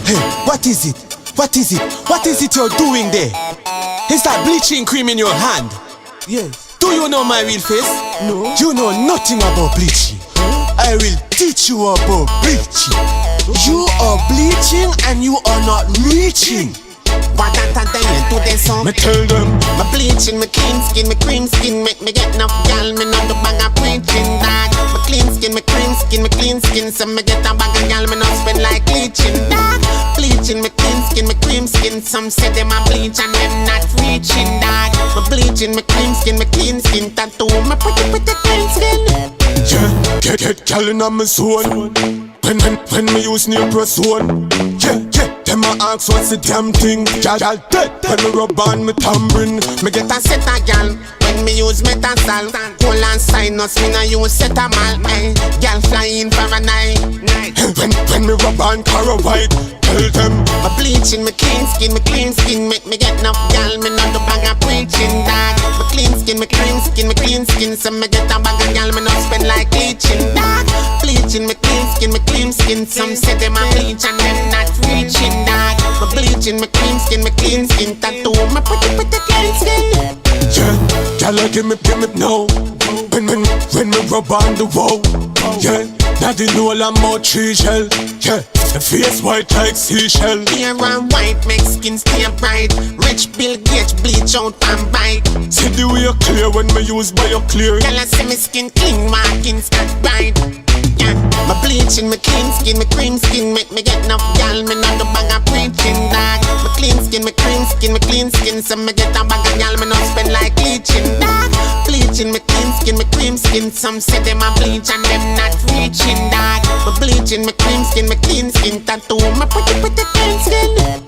Hey, what is it? What is it? What is it you're doing there? Is that bleaching cream in your hand? Yes. Do you know my real face? No. You know nothing about bleaching. I will teach you about bleaching. You are bleaching and you are not reaching. What a day to this song. Me tell them, my bleaching, my clean skin, my cream skin make me get enough gal, me not the bag of preaching dog. My clean skin, my cream skin, my clean skin, so me get a bag of gal, me not spend like bleaching dog. Bleaching, my clean skin, my cream skin, some say them a bleach and them not reaching dog. My bleaching, my cream skin, my clean skin, tattoo, my pretty clean skin. Yeah, get gal in my zone. When me use new press one. Yeah, them a ask what's the damn thing. Gal dead. When me rub on me tambourine, me get a set a gal. When me use metasol, cool and sinus, me no use cetamal. Gal flying for a night. When me rub on Cara White, tell them my bleaching, my clean skin, my clean skin make me get enough gal, me not the bag of preaching dog. My clean skin, my cream skin, my clean skin, so me get a bag of gal, me not spend like bleaching dog. Bleaching, my clean skin, my cream skin, some say them a bleach and them not reaching dog. My bleaching, my cream skin, my clean skin, tattoo, my pretty clean skin. Yeah, gal give me now. When me rub on the wall. Yeah, daddy know I'm more tree shell. Yeah, the face white like seashell. Here and white make skin stay bright. Rich Bill Gates bleach out and bite. See the way you clear when me use bio clear. Girl I see me skin clean, markings got bright. Yeah, my bleaching, my clean skin, my cream skin make me get enough gal, me not the bag of preaching dog. My clean skin, my cream skin, my clean skin, so me get a bag of gal, me not spend like bleaching dog. Bleaching, my clean skin, my cream skin, some say them a bleach and them not reaching dog. My bleaching, my cream skin, my clean skin, tattoo, my pretty clean skin.